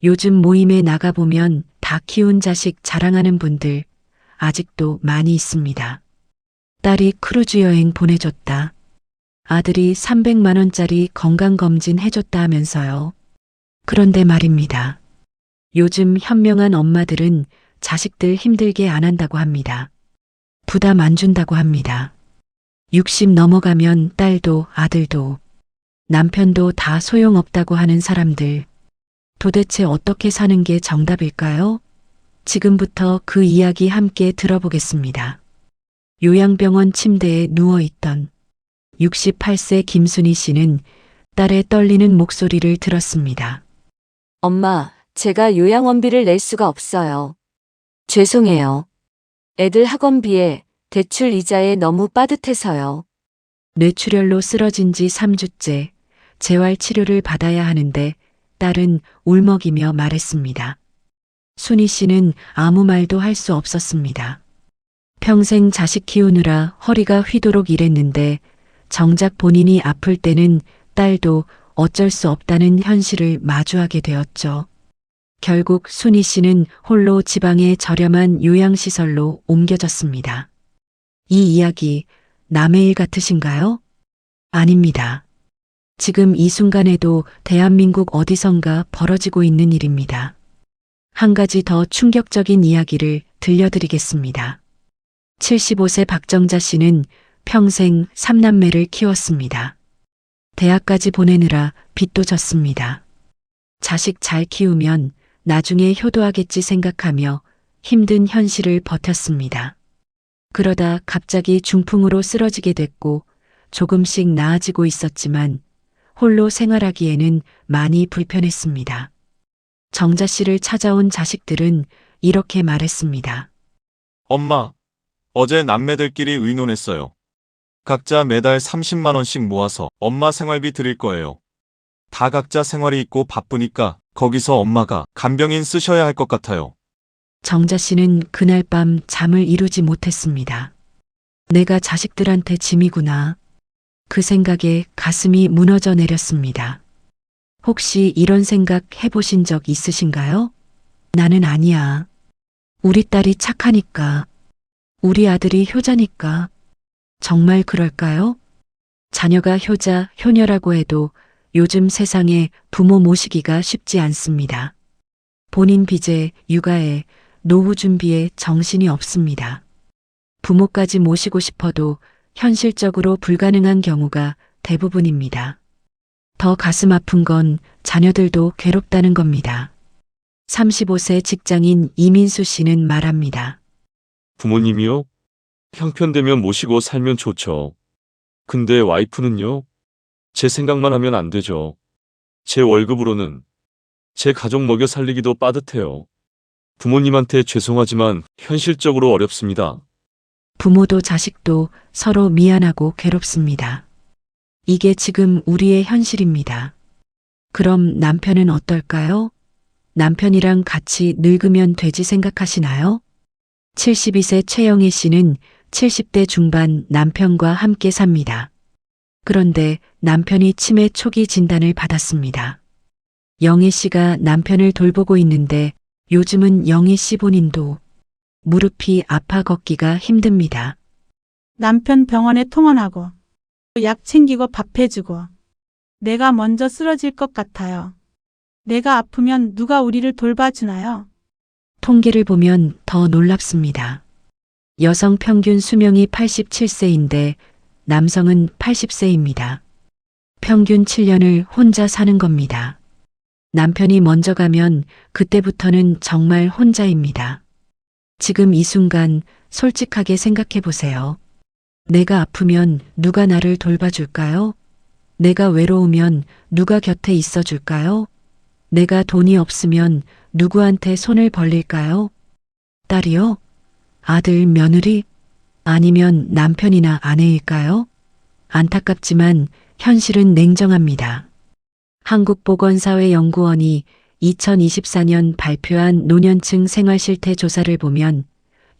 요즘 모임에 나가보면 다 키운 자식 자랑하는 분들 아직도 많이 있습니다. 딸이 크루즈 여행 보내줬다. 아들이 300만 원짜리 건강검진 해줬다 하면서요. 그런데 말입니다. 요즘 현명한 엄마들은 자식들 힘들게 안 한다고 합니다. 부담 안 준다고 합니다. 60 넘어가면 딸도 아들도 남편도 다 소용없다고 하는 사람들. 도대체 어떻게 사는 게 정답일까요? 지금부터 그 이야기 함께 들어보겠습니다. 요양병원 침대에 누워있던 68세 김순희 씨는 딸의 떨리는 목소리를 들었습니다. 엄마, 제가 요양원비를 낼 수가 없어요. 죄송해요. 애들 학원비에 대출 이자에 너무 빠듯해서요. 뇌출혈로 쓰러진 지 3주째 재활 치료를 받아야 하는데 딸은 울먹이며 말했습니다. 순희 씨는 아무 말도 할 수 없었습니다. 평생 자식 키우느라 허리가 휘도록 일했는데 정작 본인이 아플 때는 딸도 어쩔 수 없다는 현실을 마주하게 되었죠. 결국 순희 씨는 홀로 지방의 저렴한 요양시설로 옮겨졌습니다. 이 이야기 남의 일 같으신가요? 아닙니다. 지금 이 순간에도 대한민국 어디선가 벌어지고 있는 일입니다. 한 가지 더 충격적인 이야기를 들려드리겠습니다. 75세 박정자 씨는 평생 3남매를 키웠습니다. 대학까지 보내느라 빚도 졌습니다. 자식 잘 키우면 나중에 효도하겠지 생각하며 힘든 현실을 버텼습니다. 그러다 갑자기 중풍으로 쓰러지게 됐고 조금씩 나아지고 있었지만 홀로 생활하기에는 많이 불편했습니다. 정자 씨를 찾아온 자식들은 이렇게 말했습니다. 엄마, 어제 남매들끼리 의논했어요. 각자 매달 30만 원씩 모아서 엄마 생활비 드릴 거예요. 다 각자 생활이 있고 바쁘니까 거기서 엄마가 간병인 쓰셔야 할 것 같아요. 정자 씨는 그날 밤 잠을 이루지 못했습니다. 내가 자식들한테 짐이구나. 그 생각에 가슴이 무너져 내렸습니다. 혹시 이런 생각 해보신 적 있으신가요? 나는 아니야. 우리 딸이 착하니까. 우리 아들이 효자니까. 정말 그럴까요? 자녀가 효자, 효녀라고 해도 요즘 세상에 부모 모시기가 쉽지 않습니다. 본인 빚에, 육아에, 노후 준비에 정신이 없습니다. 부모까지 모시고 싶어도 현실적으로 불가능한 경우가 대부분입니다. 더 가슴 아픈 건 자녀들도 괴롭다는 겁니다. 35세 직장인 이민수 씨는 말합니다. 부모님이요? 형편되면 모시고 살면 좋죠. 근데 와이프는요? 제 생각만 하면 안 되죠. 제 월급으로는 제 가족 먹여 살리기도 빠듯해요. 부모님한테 죄송하지만 현실적으로 어렵습니다. 부모도 자식도 서로 미안하고 괴롭습니다. 이게 지금 우리의 현실입니다. 그럼 남편은 어떨까요? 남편이랑 같이 늙으면 되지 생각하시나요? 72세 최영애 씨는 70대 중반 남편과 함께 삽니다. 그런데 남편이 치매 초기 진단을 받았습니다. 영애 씨가 남편을 돌보고 있는데 요즘은 영애 씨 본인도 무릎이 아파 걷기가 힘듭니다. 남편 병원에 통원하고 약 챙기고 밥 해주고 내가 먼저 쓰러질 것 같아요. 내가 아프면 누가 우리를 돌봐주나요? 통계를 보면 더 놀랍습니다. 여성 평균 수명이 87세인데 남성은 80세입니다. 평균 7년을 혼자 사는 겁니다. 남편이 먼저 가면 그때부터는 정말 혼자입니다. 지금 이 순간 솔직하게 생각해 보세요. 내가 아프면 누가 나를 돌봐줄까요? 내가 외로우면 누가 곁에 있어 줄까요? 내가 돈이 없으면 누구한테 손을 벌릴까요? 딸이요? 아들, 며느리? 아니면 남편이나 아내일까요? 안타깝지만 현실은 냉정합니다. 한국보건사회연구원이 2024년 발표한 노년층 생활실태 조사를 보면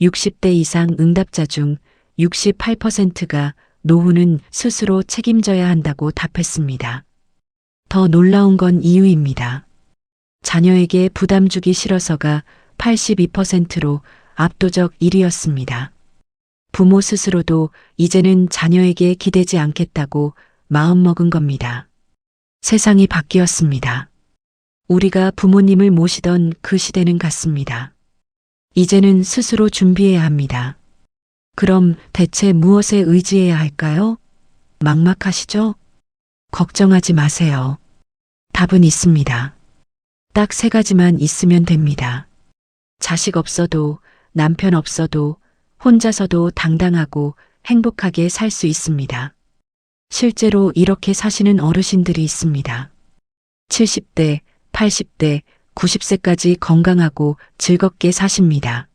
60대 이상 응답자 중 68%가 노후는 스스로 책임져야 한다고 답했습니다. 더 놀라운 건 이유입니다. 자녀에게 부담 주기 싫어서가 82%로 압도적 1위였습니다. 부모 스스로도 이제는 자녀에게 기대지 않겠다고 마음먹은 겁니다. 세상이 바뀌었습니다. 우리가 부모님을 모시던 그 시대는 갔습니다. 이제는 스스로 준비해야 합니다. 그럼 대체 무엇에 의지해야 할까요? 막막하시죠? 걱정하지 마세요. 답은 있습니다. 딱 3가지만 있으면 됩니다. 자식 없어도, 남편 없어도, 혼자서도 당당하고 행복하게 살 수 있습니다. 실제로 이렇게 사시는 어르신들이 있습니다. 70대, 80대, 90세까지 건강하고 즐겁게 사십니다.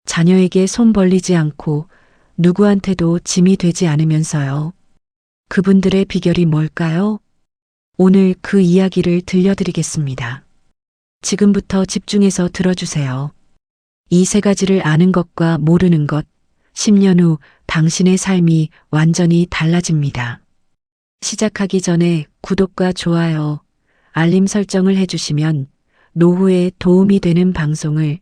자녀에게 손 벌리지 않고 누구한테도 짐이 되지 않으면서요. 그분들의 비결이 뭘까요? 오늘 그 이야기를 들려드리겠습니다. 지금부터 집중해서 들어주세요. 이 3가지를 아는 것과 모르는 것, 10년 후 당신의 삶이 완전히 달라집니다. 시작하기 전에 구독과 좋아요, 알림 설정을 해주시면 노후에 도움이 되는 방송을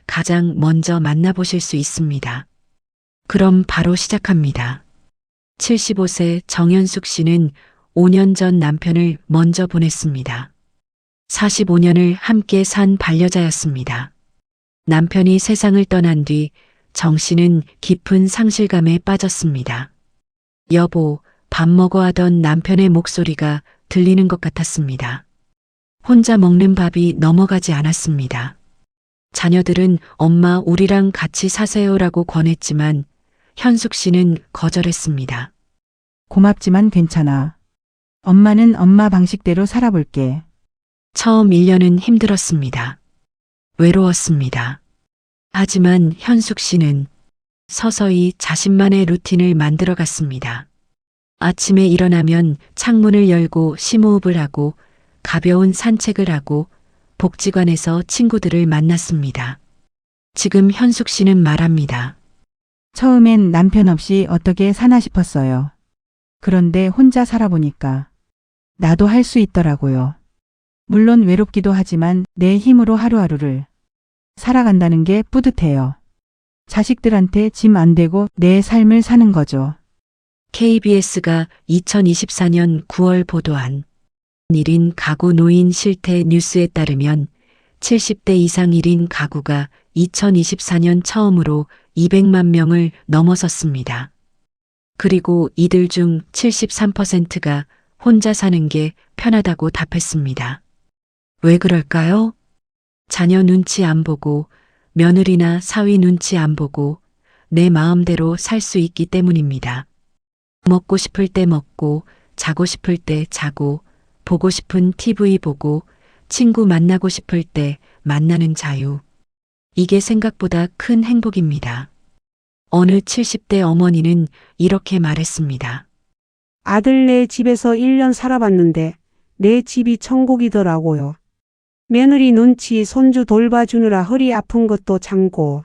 가장 먼저 만나보실 수 있습니다. 그럼 바로 시작합니다. 75세 정현숙 씨는 5년 전 남편을 먼저 보냈습니다. 45년을 함께 산 반려자였습니다. 남편이 세상을 떠난 뒤 정 씨는 깊은 상실감에 빠졌습니다. 여보, 밥 먹어 하던 남편의 목소리가 들리는 것 같았습니다. 혼자 먹는 밥이 넘어가지 않았습니다. 자녀들은 엄마 우리랑 같이 사세요라고 권했지만 현숙 씨는 거절했습니다. 고맙지만 괜찮아. 엄마는 엄마 방식대로 살아볼게. 처음 1년은 힘들었습니다. 외로웠습니다. 하지만 현숙 씨는 서서히 자신만의 루틴을 만들어갔습니다. 아침에 일어나면 창문을 열고 심호흡을 하고 가벼운 산책을 하고 복지관에서 친구들을 만났습니다. 지금 현숙 씨는 말합니다. 처음엔 남편 없이 어떻게 사나 싶었어요. 그런데 혼자 살아보니까 나도 할 수 있더라고요. 물론 외롭기도 하지만 내 힘으로 하루하루를 살아간다는 게 뿌듯해요. 자식들한테 짐 안 되고 내 삶을 사는 거죠. KBS가 2024년 9월 보도한 1인 가구 노인 실태 뉴스에 따르면 70대 이상 1인 가구가 2024년 처음으로 200만 명을 넘어섰습니다. 그리고 이들 중 73%가 혼자 사는 게 편하다고 답했습니다. 왜 그럴까요? 자녀 눈치 안 보고 며느리나 사위 눈치 안 보고 내 마음대로 살 수 있기 때문입니다. 먹고 싶을 때 먹고 자고 싶을 때 자고 보고 싶은 TV 보고 친구 만나고 싶을 때 만나는 자유. 이게 생각보다 큰 행복입니다. 어느 70대 어머니는 이렇게 말했습니다. 아들네 집에서 1년 살아봤는데 내 집이 천국이더라고요. 며느리 눈치 손주 돌봐주느라 허리 아픈 것도 참고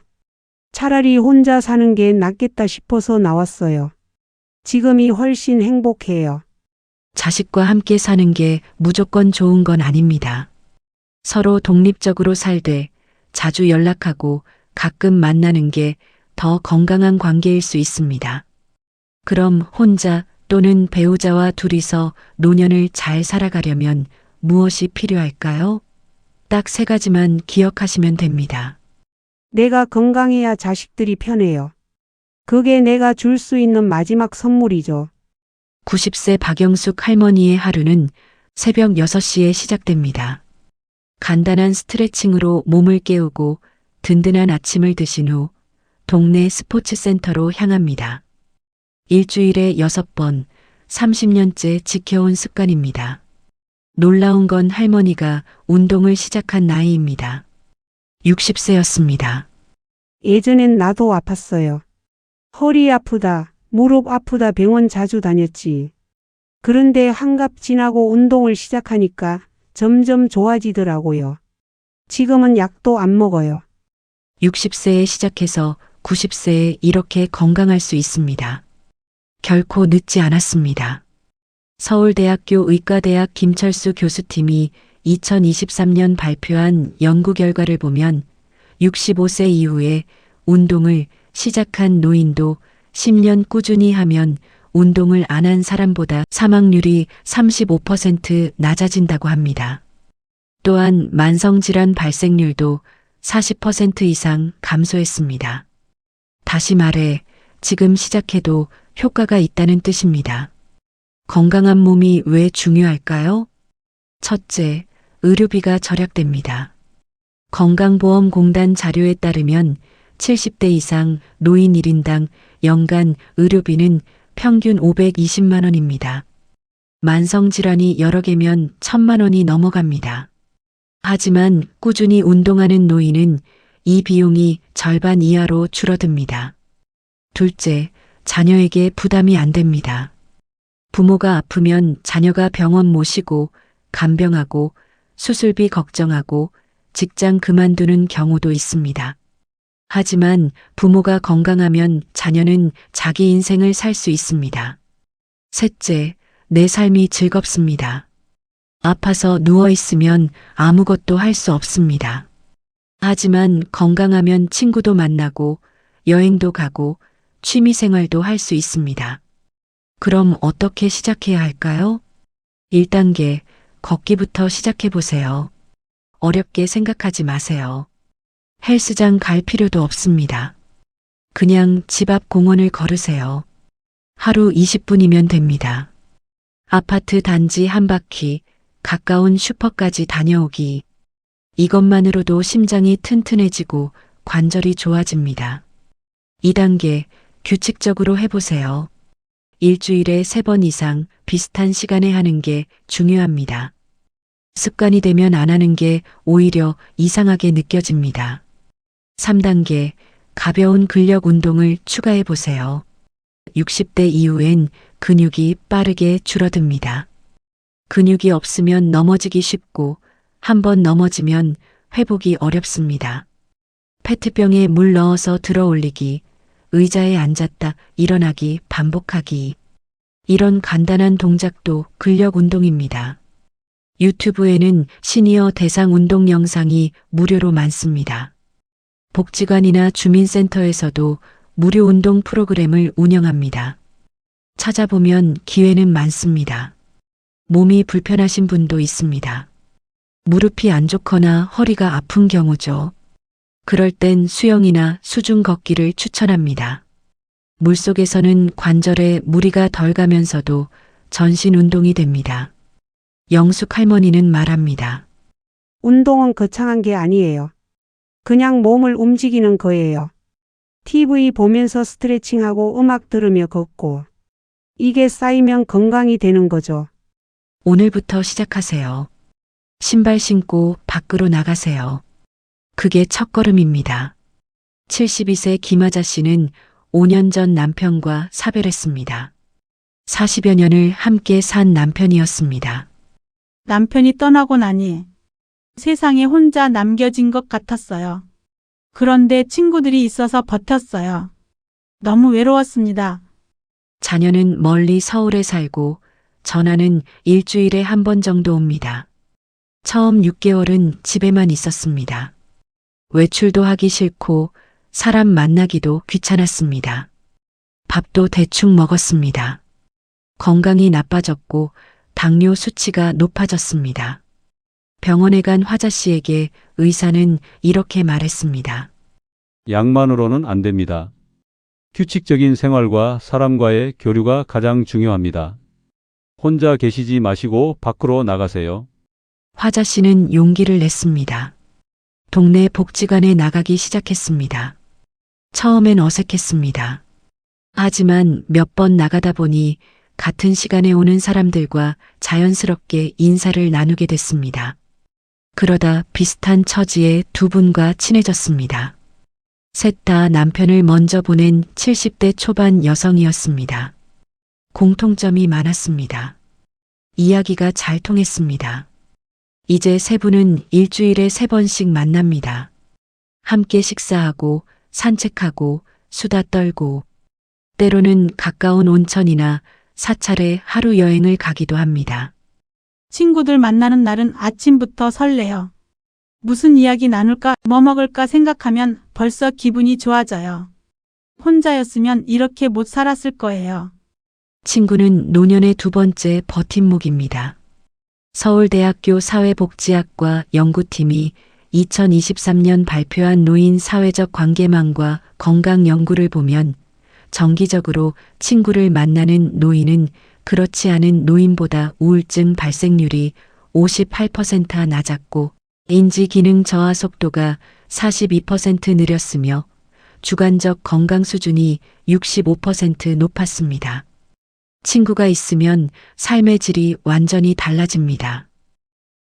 차라리 혼자 사는 게 낫겠다 싶어서 나왔어요. 지금이 훨씬 행복해요. 자식과 함께 사는 게 무조건 좋은 건 아닙니다. 서로 독립적으로 살되 자주 연락하고 가끔 만나는 게 더 건강한 관계일 수 있습니다. 그럼 혼자 또는 배우자와 둘이서 노년을 잘 살아가려면 무엇이 필요할까요? 딱 3가지만 기억하시면 됩니다. 내가 건강해야 자식들이 편해요. 그게 내가 줄 수 있는 마지막 선물이죠. 90세 박영숙 할머니의 하루는 새벽 6시에 시작됩니다. 간단한 스트레칭으로 몸을 깨우고 든든한 아침을 드신 후 동네 스포츠센터로 향합니다. 일주일에 6번, 30년째 지켜온 습관입니다. 놀라운 건 할머니가 운동을 시작한 나이입니다. 60세였습니다. 예전엔 나도 아팠어요. 허리 아프다, 무릎 아프다 병원 자주 다녔지. 그런데 한갑 지나고 운동을 시작하니까 점점 좋아지더라고요. 지금은 약도 안 먹어요. 60세에 시작해서 90세에 이렇게 건강할 수 있습니다. 결코 늦지 않았습니다. 서울대학교 의과대학 김철수 교수팀이 2023년 발표한 연구 결과를 보면 65세 이후에 운동을 시작한 노인도 10년 꾸준히 하면 운동을 안 한 사람보다 사망률이 35% 낮아진다고 합니다. 또한 만성질환 발생률도 40% 이상 감소했습니다. 다시 말해 지금 시작해도 효과가 있다는 뜻입니다. 건강한 몸이 왜 중요할까요? 첫째, 의료비가 절약됩니다. 건강보험공단 자료에 따르면 70대 이상 노인 1인당 연간 의료비는 평균 520만 원입니다. 만성질환이 여러 개면 1000만 원이 넘어갑니다. 하지만 꾸준히 운동하는 노인은 이 비용이 절반 이하로 줄어듭니다. 둘째, 자녀에게 부담이 안 됩니다. 부모가 아프면 자녀가 병원 모시고 간병하고 수술비 걱정하고 직장 그만두는 경우도 있습니다. 하지만 부모가 건강하면 자녀는 자기 인생을 살 수 있습니다. 셋째, 내 삶이 즐겁습니다. 아파서 누워있으면 아무것도 할 수 없습니다. 하지만 건강하면 친구도 만나고 여행도 가고 취미생활도 할 수 있습니다. 그럼 어떻게 시작해야 할까요? 1단계, 걷기부터 시작해보세요. 어렵게 생각하지 마세요. 헬스장 갈 필요도 없습니다. 그냥 집 앞 공원을 걸으세요. 하루 20분이면 됩니다. 아파트 단지 한 바퀴, 가까운 슈퍼까지 다녀오기. 이것만으로도 심장이 튼튼해지고 관절이 좋아집니다. 2단계, 규칙적으로 해보세요. 일주일에 3번 이상 비슷한 시간에 하는 게 중요합니다. 습관이 되면 안 하는 게 오히려 이상하게 느껴집니다. 3단계, 가벼운 근력 운동을 추가해 보세요. 60대 이후엔 근육이 빠르게 줄어듭니다. 근육이 없으면 넘어지기 쉽고 한번 넘어지면 회복이 어렵습니다. 페트병에 물 넣어서 들어 올리기, 의자에 앉았다 일어나기 반복하기. 이런 간단한 동작도 근력 운동입니다. 유튜브에는 시니어 대상 운동 영상이 무료로 많습니다. 복지관이나 주민센터에서도 무료 운동 프로그램을 운영합니다. 찾아보면 기회는 많습니다. 몸이 불편하신 분도 있습니다. 무릎이 안 좋거나 허리가 아픈 경우죠. 그럴 땐 수영이나 수중 걷기를 추천합니다. 물속에서는 관절에 무리가 덜 가면서도 전신 운동이 됩니다. 영숙 할머니는 말합니다. 운동은 거창한 게 아니에요. 그냥 몸을 움직이는 거예요. TV 보면서 스트레칭하고 음악 들으며 걷고. 이게 쌓이면 건강이 되는 거죠. 오늘부터 시작하세요. 신발 신고 밖으로 나가세요. 그게 첫걸음입니다. 72세 김아자 씨는 5년 전 남편과 사별했습니다. 40여 년을 함께 산 남편이었습니다. 남편이 떠나고 나니 세상에 혼자 남겨진 것 같았어요. 그런데 친구들이 있어서 버텼어요. 너무 외로웠습니다. 자녀는 멀리 서울에 살고 전화는 일주일에 한 번 정도 옵니다. 처음 6개월은 집에만 있었습니다. 외출도 하기 싫고 사람 만나기도 귀찮았습니다. 밥도 대충 먹었습니다. 건강이 나빠졌고 당뇨 수치가 높아졌습니다. 병원에 간 화자 씨에게 의사는 이렇게 말했습니다. 약만으로는 안 됩니다. 규칙적인 생활과 사람과의 교류가 가장 중요합니다. 혼자 계시지 마시고 밖으로 나가세요. 화자 씨는 용기를 냈습니다. 동네 복지관에 나가기 시작했습니다. 처음엔 어색했습니다. 하지만 몇 번 나가다 보니 같은 시간에 오는 사람들과 자연스럽게 인사를 나누게 됐습니다. 그러다 비슷한 처지의 두 분과 친해졌습니다. 셋 다 남편을 먼저 보낸 70대 초반 여성이었습니다. 공통점이 많았습니다. 이야기가 잘 통했습니다. 이제 세 분은 일주일에 3번씩 만납니다. 함께 식사하고 산책하고 수다 떨고 때로는 가까운 온천이나 사찰에 하루 여행을 가기도 합니다. 친구들 만나는 날은 아침부터 설레요. 무슨 이야기 나눌까, 뭐 먹을까 생각하면 벌써 기분이 좋아져요. 혼자였으면 이렇게 못 살았을 거예요. 친구는 노년의 두 번째 버팀목입니다. 서울대학교 사회복지학과 연구팀이 2023년 발표한 노인 사회적 관계망과 건강 연구를 보면 정기적으로 친구를 만나는 노인은 그렇지 않은 노인보다 우울증 발생률이 58% 낮았고 인지 기능 저하 속도가 42% 느렸으며 주관적 건강 수준이 65% 높았습니다. 친구가 있으면 삶의 질이 완전히 달라집니다.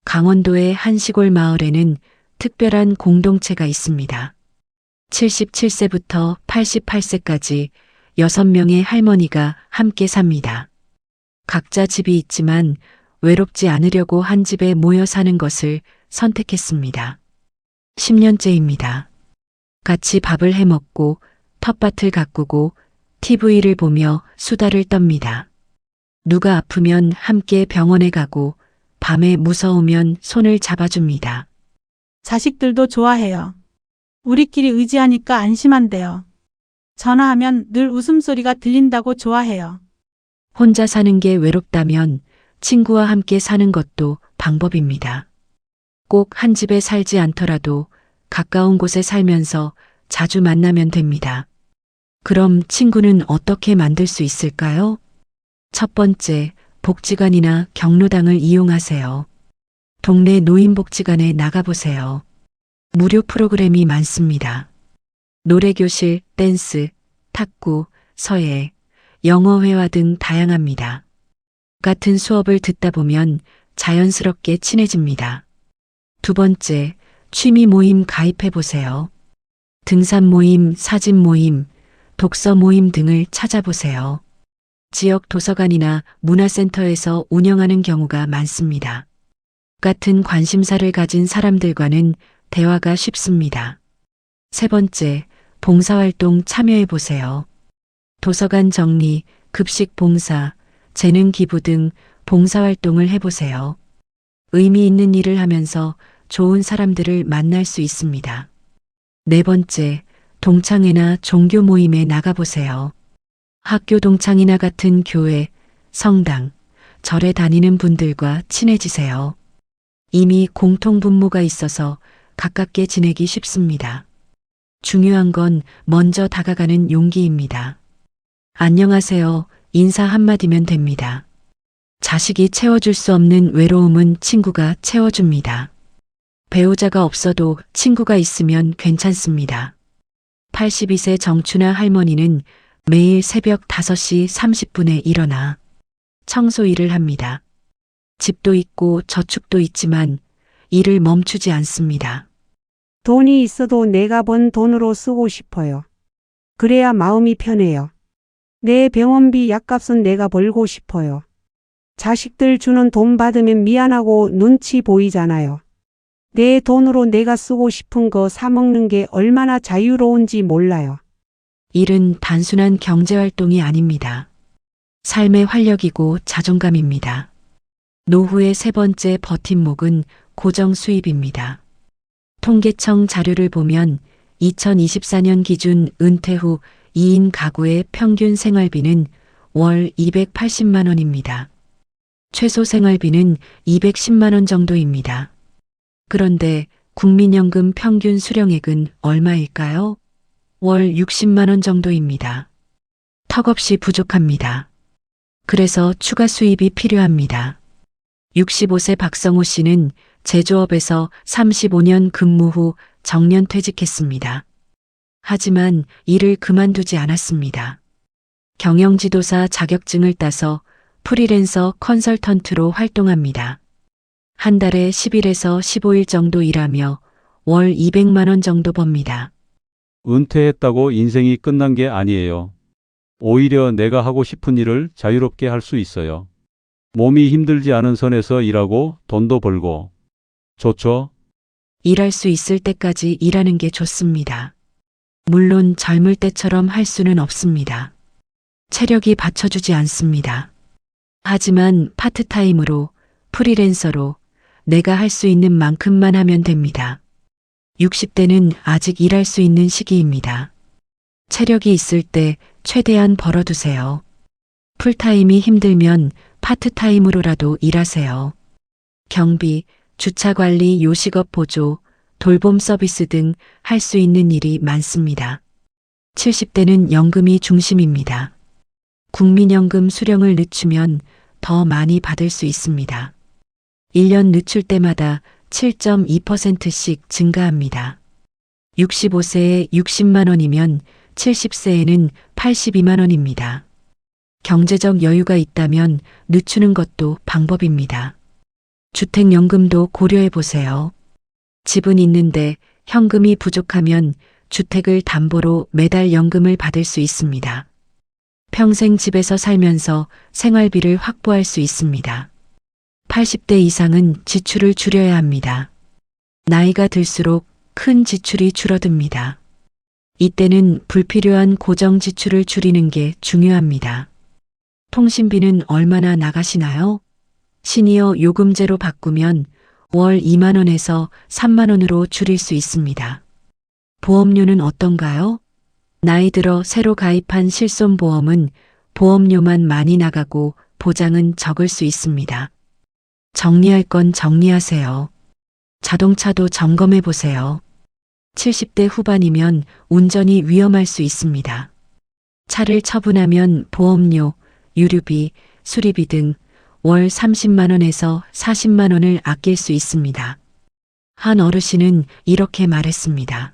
강원도의 한 시골 마을에는 특별한 공동체가 있습니다. 77세부터 88세까지 6명의 할머니가 함께 삽니다. 각자 집이 있지만 외롭지 않으려고 한 집에 모여 사는 것을 선택했습니다. 10년째입니다. 같이 밥을 해 먹고 텃밭을 가꾸고 TV를 보며 수다를 떱니다. 누가 아프면 함께 병원에 가고 밤에 무서우면 손을 잡아줍니다. 자식들도 좋아해요. 우리끼리 의지하니까 안심한대요. 전화하면 늘 웃음소리가 들린다고 좋아해요. 혼자 사는 게 외롭다면 친구와 함께 사는 것도 방법입니다. 꼭 한 집에 살지 않더라도 가까운 곳에 살면서 자주 만나면 됩니다. 그럼 친구는 어떻게 만들 수 있을까요? 첫 번째, 복지관이나 경로당을 이용하세요. 동네 노인복지관에 나가보세요. 무료 프로그램이 많습니다. 노래교실, 댄스, 탁구, 서예, 영어회화 등 다양합니다. 같은 수업을 듣다 보면 자연스럽게 친해집니다. 두 번째, 취미 모임 가입해보세요. 등산 모임, 사진 모임, 독서 모임 등을 찾아보세요. 지역 도서관이나 문화센터에서 운영하는 경우가 많습니다. 같은 관심사를 가진 사람들과는 대화가 쉽습니다. 세 번째, 봉사활동 참여해보세요. 도서관 정리, 급식 봉사, 재능 기부 등 봉사활동을 해보세요. 의미 있는 일을 하면서 좋은 사람들을 만날 수 있습니다. 네 번째, 동창회나 종교 모임에 나가보세요. 학교 동창이나 같은 교회, 성당, 절에 다니는 분들과 친해지세요. 이미 공통 분모가 있어서 가깝게 지내기 쉽습니다. 중요한 건 먼저 다가가는 용기입니다. 안녕하세요. 인사 한마디면 됩니다. 자식이 채워줄 수 없는 외로움은 친구가 채워줍니다. 배우자가 없어도 친구가 있으면 괜찮습니다. 82세 정춘아 할머니는 매일 새벽 5시 30분에 일어나 청소 일을 합니다. 집도 있고 저축도 있지만 일을 멈추지 않습니다. 돈이 있어도 내가 번 돈으로 쓰고 싶어요. 그래야 마음이 편해요. 내 병원비 약값은 내가 벌고 싶어요. 자식들 주는 돈 받으면 미안하고 눈치 보이잖아요. 내 돈으로 내가 쓰고 싶은 거 사 먹는 게 얼마나 자유로운지 몰라요. 일은 단순한 경제활동이 아닙니다. 삶의 활력이고 자존감입니다. 노후의 세 번째 버팀목은 고정 수입입니다. 통계청 자료를 보면 2024년 기준 은퇴 후 2인 가구의 평균 생활비는 월 280만 원입니다. 최소 생활비는 210만 원 정도입니다. 그런데 국민연금 평균 수령액은 얼마일까요? 월 60만 원 정도입니다. 턱없이 부족합니다. 그래서 추가 수입이 필요합니다. 65세 박성호 씨는 제조업에서 35년 근무 후 정년퇴직했습니다. 하지만 일을 그만두지 않았습니다. 경영지도사 자격증을 따서 프리랜서 컨설턴트로 활동합니다. 한 달에 10일에서 15일 정도 일하며 월 200만 원 정도 법니다. 은퇴했다고 인생이 끝난 게 아니에요. 오히려 내가 하고 싶은 일을 자유롭게 할 수 있어요. 몸이 힘들지 않은 선에서 일하고 돈도 벌고. 좋죠? 일할 수 있을 때까지 일하는 게 좋습니다. 물론 젊을 때처럼 할 수는 없습니다. 체력이 받쳐주지 않습니다. 하지만 파트타임으로 프리랜서로 내가 할 수 있는 만큼만 하면 됩니다. 60대는 아직 일할 수 있는 시기입니다. 체력이 있을 때 최대한 벌어두세요. 풀타임이 힘들면 파트타임으로라도 일하세요. 경비, 주차관리, 요식업 보조, 돌봄 서비스 등 할 수 있는 일이 많습니다. 70대는 연금이 중심입니다. 국민연금 수령을 늦추면 더 많이 받을 수 있습니다. 1년 늦출 때마다 7.2%씩 증가합니다. 65세에 60만 원이면 70세에는 82만 원입니다. 경제적 여유가 있다면 늦추는 것도 방법입니다. 주택연금도 고려해 보세요. 집은 있는데 현금이 부족하면 주택을 담보로 매달 연금을 받을 수 있습니다. 평생 집에서 살면서 생활비를 확보할 수 있습니다. 80대 이상은 지출을 줄여야 합니다. 나이가 들수록 큰 지출이 줄어듭니다. 이때는 불필요한 고정 지출을 줄이는 게 중요합니다. 통신비는 얼마나 나가시나요? 시니어 요금제로 바꾸면 월 2만 원에서 3만 원으로 줄일 수 있습니다. 보험료는 어떤가요? 나이 들어 새로 가입한 실손보험은 보험료만 많이 나가고 보장은 적을 수 있습니다. 정리할 건 정리하세요. 자동차도 점검해 보세요. 70대 후반이면 운전이 위험할 수 있습니다. 차를 처분하면 보험료, 유류비, 수리비 등 월 30만 원에서 40만 원을 아낄 수 있습니다. 한 어르신은 이렇게 말했습니다.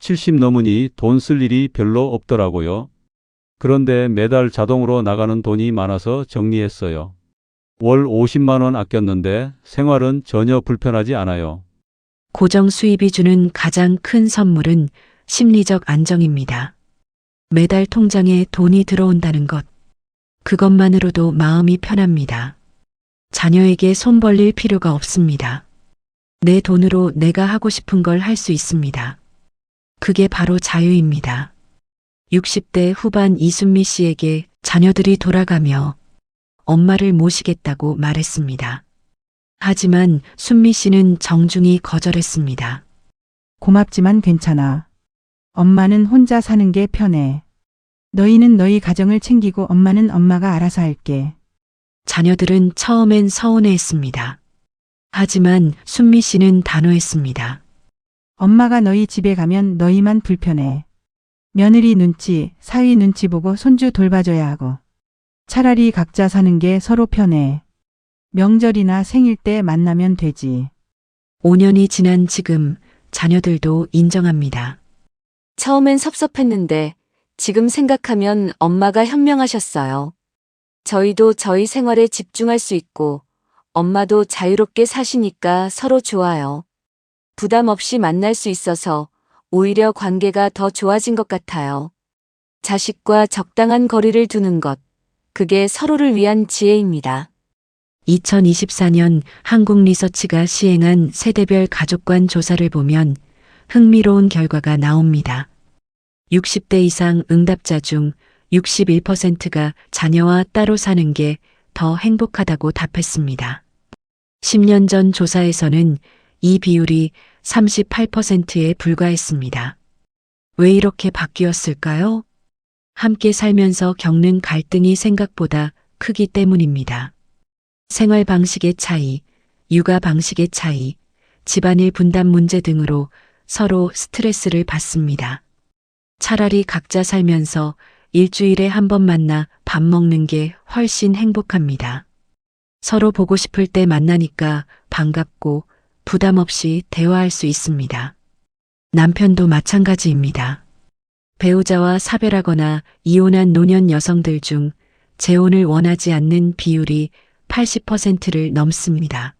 70 넘으니 돈 쓸 일이 별로 없더라고요. 그런데 매달 자동으로 나가는 돈이 많아서 정리했어요. 월 50만 원 아꼈는데 생활은 전혀 불편하지 않아요. 고정 수입이 주는 가장 큰 선물은 심리적 안정입니다. 매달 통장에 돈이 들어온다는 것. 그것만으로도 마음이 편합니다. 자녀에게 손 벌릴 필요가 없습니다. 내 돈으로 내가 하고 싶은 걸 할 수 있습니다. 그게 바로 자유입니다. 60대 후반 이순미 씨에게 자녀들이 돌아가며 엄마를 모시겠다고 말했습니다. 하지만 순미 씨는 정중히 거절했습니다. 고맙지만 괜찮아. 엄마는 혼자 사는 게 편해. 너희는 너희 가정을 챙기고 엄마는 엄마가 알아서 할게. 자녀들은 처음엔 서운해했습니다. 하지만 순미 씨는 단호했습니다. 엄마가 너희 집에 가면 너희만 불편해. 며느리 눈치, 사위 눈치 보고 손주 돌봐줘야 하고. 차라리 각자 사는 게 서로 편해. 명절이나 생일 때 만나면 되지. 5년이 지난 지금 자녀들도 인정합니다. 처음엔 섭섭했는데 지금 생각하면 엄마가 현명하셨어요. 저희도 저희 생활에 집중할 수 있고 엄마도 자유롭게 사시니까 서로 좋아요. 부담 없이 만날 수 있어서 오히려 관계가 더 좋아진 것 같아요. 자식과 적당한 거리를 두는 것, 그게 서로를 위한 지혜입니다. 2024년 한국리서치가 시행한 세대별 가족관 조사를 보면 흥미로운 결과가 나옵니다. 60대 이상 응답자 중 61%가 자녀와 따로 사는 게 더 행복하다고 답했습니다. 10년 전 조사에서는 이 비율이 38%에 불과했습니다. 왜 이렇게 바뀌었을까요? 함께 살면서 겪는 갈등이 생각보다 크기 때문입니다. 생활 방식의 차이, 육아 방식의 차이, 집안일 분담 문제 등으로 서로 스트레스를 받습니다. 차라리 각자 살면서 일주일에 한 번 만나 밥 먹는 게 훨씬 행복합니다. 서로 보고 싶을 때 만나니까 반갑고 부담 없이 대화할 수 있습니다. 남편도 마찬가지입니다. 배우자와 사별하거나 이혼한 노년 여성들 중 재혼을 원하지 않는 비율이 80%를 넘습니다.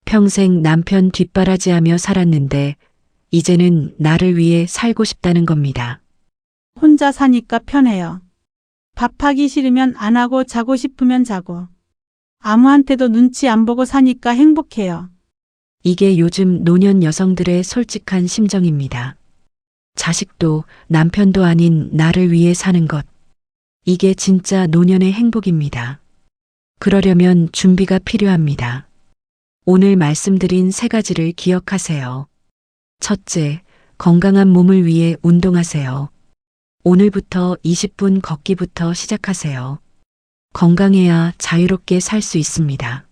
평생 남편 뒷바라지하며 살았는데 이제는 나를 위해 살고 싶다는 겁니다. 혼자 사니까 편해요. 밥하기 싫으면 안 하고 자고 싶으면 자고. 아무한테도 눈치 안 보고 사니까 행복해요. 이게 요즘 노년 여성들의 솔직한 심정입니다. 자식도 남편도 아닌 나를 위해 사는 것. 이게 진짜 노년의 행복입니다. 그러려면 준비가 필요합니다. 오늘 말씀드린 3가지를 기억하세요. 첫째, 건강한 몸을 위해 운동하세요. 오늘부터 20분 걷기부터 시작하세요. 건강해야 자유롭게 살 수 있습니다.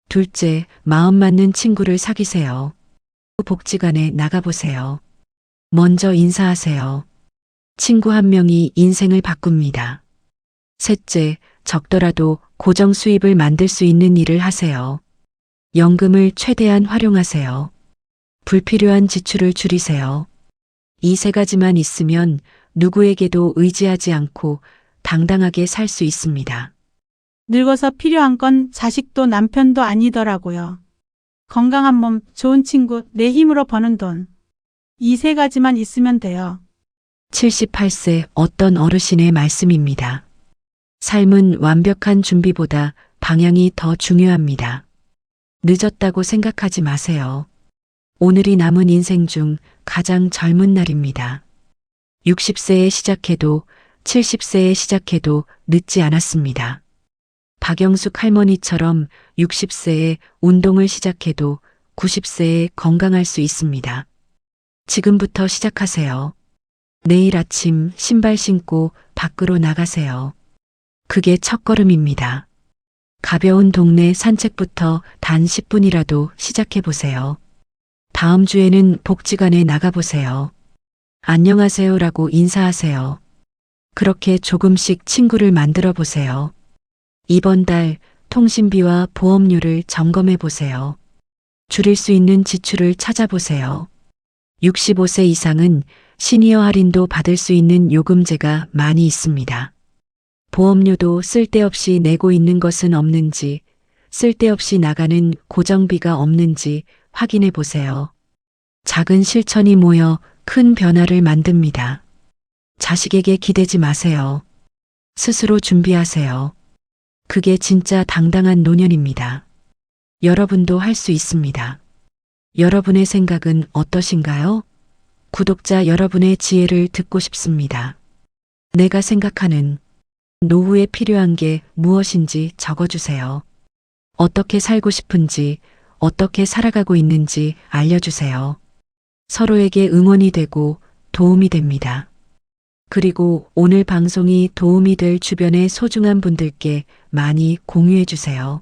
둘째, 마음 맞는 친구를 사귀세요. 복지관에 나가보세요. 먼저 인사하세요. 친구 한 명이 인생을 바꿉니다. 셋째, 적더라도 고정 수입을 만들 수 있는 일을 하세요. 연금을 최대한 활용하세요. 불필요한 지출을 줄이세요. 이 3가지만 있으면 누구에게도 의지하지 않고 당당하게 살 수 있습니다. 늙어서 필요한 건 자식도 남편도 아니더라고요. 건강한 몸, 좋은 친구, 내 힘으로 버는 돈. 이 3가지만 있으면 돼요. 78세 어떤 어르신의 말씀입니다. 삶은 완벽한 준비보다 방향이 더 중요합니다. 늦었다고 생각하지 마세요. 오늘이 남은 인생 중 가장 젊은 날입니다. 60세에 시작해도 70세에 시작해도 늦지 않았습니다. 박영숙 할머니처럼 60세에 운동을 시작해도 90세에 건강할 수 있습니다. 지금부터 시작하세요. 내일 아침 신발 신고 밖으로 나가세요. 그게 첫걸음입니다. 가벼운 동네 산책부터 단 10분이라도 시작해 보세요. 다음 주에는 복지관에 나가보세요. 안녕하세요라고 인사하세요. 그렇게 조금씩 친구를 만들어 보세요. 이번 달 통신비와 보험료를 점검해 보세요. 줄일 수 있는 지출을 찾아보세요. 65세 이상은 시니어 할인도 받을 수 있는 요금제가 많이 있습니다. 보험료도 쓸데없이 내고 있는 것은 없는지, 쓸데없이 나가는 고정비가 없는지 확인해 보세요. 작은 실천이 모여 큰 변화를 만듭니다. 자식에게 기대지 마세요. 스스로 준비하세요. 그게 진짜 당당한 노년입니다. 여러분도 할 수 있습니다. 여러분의 생각은 어떠신가요? 구독자 여러분의 지혜를 듣고 싶습니다. 내가 생각하는 노후에 필요한 게 무엇인지 적어주세요. 어떻게 살고 싶은지, 어떻게 살아가고 있는지 알려주세요. 서로에게 응원이 되고 도움이 됩니다. 그리고 오늘 방송이 도움이 될 주변의 소중한 분들께 많이 공유해 주세요.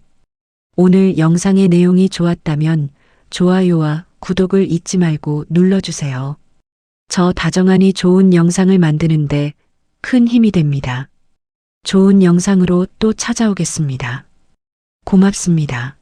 오늘 영상의 내용이 좋았다면 좋아요와 구독을 잊지 말고 눌러주세요. 저 다정한이 좋은 영상을 만드는데 큰 힘이 됩니다. 좋은 영상으로 또 찾아오겠습니다. 고맙습니다.